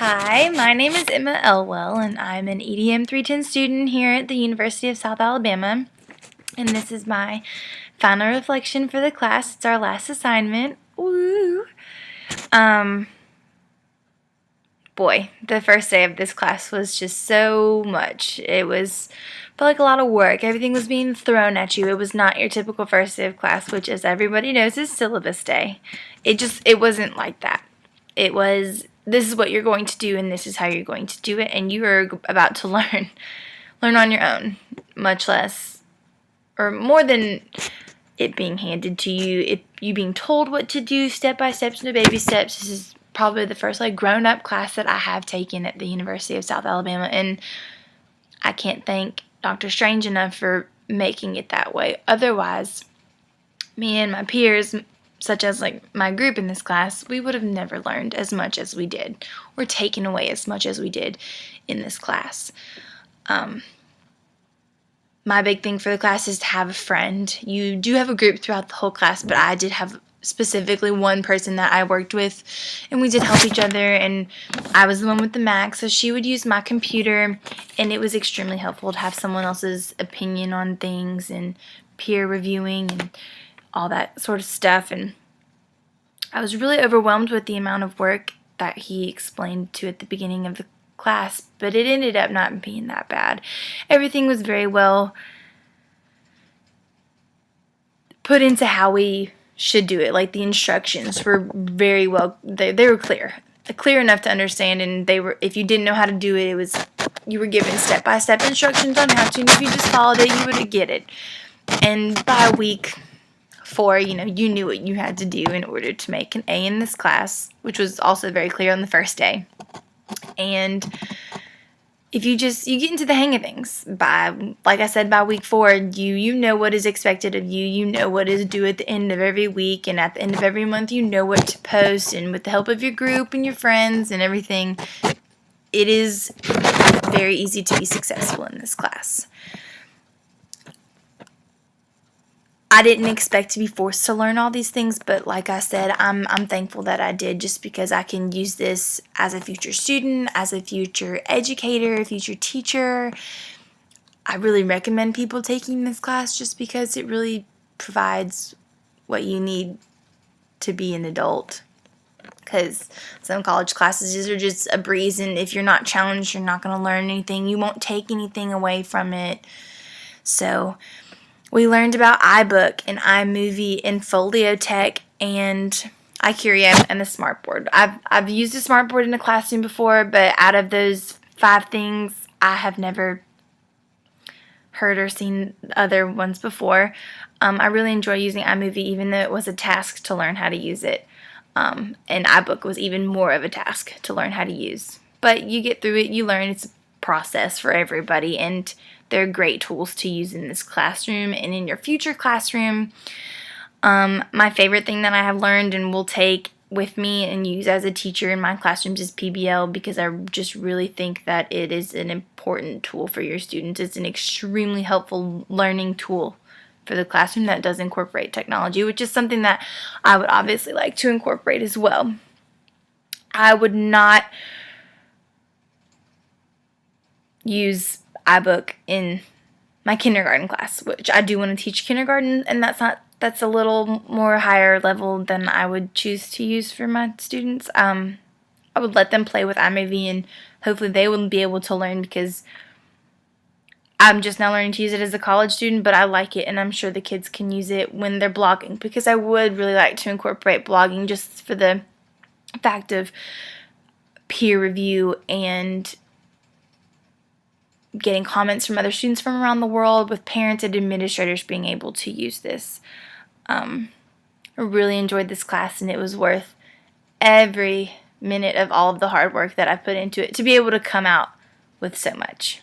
Hi, my name is Emma Elwell, and I'm an EDM 310 student here at the University of South Alabama. And this is my final reflection for the class. It's our last assignment. Woo! Boy, the first day of this class was just so much. Felt like a lot of work. Everything was being thrown at you. It was not your typical first day of class, which, as everybody knows, is syllabus day. It wasn't like that. It was, this is what you're going to do, and this is how you're going to do it, and you are about to learn on your own, much less, or more than it being handed to you, you being told what to do step by step, no baby steps. This is probably the first grown-up class that I have taken at the University of South Alabama, and I can't thank Dr. Strange enough for making it that way. Otherwise, me and my peers, such as my group in this class, we would have never learned as much as we did, or taken away as much as we did in this class. My big thing for the class is to have a friend. You do have a group throughout the whole class, but I did have specifically one person that I worked with, and we did help each other, and I was the one with the Mac, so she would use my computer, and it was extremely helpful to have someone else's opinion on things and peer reviewing and all that sort of stuff. And I was really overwhelmed with the amount of work that he explained to at the beginning of the class, but it ended up not being that bad. Everything was very well put into how we should do it. Like, the instructions were very well, they were clear enough to understand, and they were, if you didn't know how to do it, you were given step-by-step instructions on how to, and if you just followed it, you would get it. And by week 4, you knew what you had to do in order to make an A in this class, which was also very clear on the first day. And if you get into the hang of things, like I said, by week 4, you know what is expected of you. You know what is due at the end of every week, and at the end of every month, you know what to post. And with the help of your group and your friends and everything, it is very easy to be successful in this class. I didn't expect to be forced to learn all these things, but like I said, I'm thankful that I did, just because I can use this as a future student, as a future educator, a future teacher. I really recommend people taking this class just because it really provides what you need to be an adult. Because some college classes are just a breeze, and if you're not challenged, you're not going to learn anything. You won't take anything away from it. So we learned about iBook and iMovie and FolioTech and iCurium and the Smartboard. I've used a Smartboard in a classroom before, but out of those 5 things, I have never heard or seen other ones before. I really enjoy using iMovie, even though it was a task to learn how to use it. And iBook was even more of a task to learn how to use. But you get through it, you learn. It's a process for everybody, and they're great tools to use in this classroom and in your future classroom. My favorite thing that I have learned and will take with me and use as a teacher in my classrooms is PBL, because I just really think that it is an important tool for your students. It's an extremely helpful learning tool for the classroom that does incorporate technology, which is something that I would obviously like to incorporate as well. I would not use iBook in my kindergarten class, which I do want to teach kindergarten, and that's a little more higher level than I would choose to use for my students. I would let them play with iMovie, and hopefully they will be able to learn, because I'm just now learning to use it as a college student, but I like it, and I'm sure the kids can use it when they're blogging, because I would really like to incorporate blogging just for the fact of peer review and getting comments from other students from around the world, with parents and administrators being able to use this. I really enjoyed this class, and it was worth every minute of all of the hard work that I put into it to be able to come out with so much.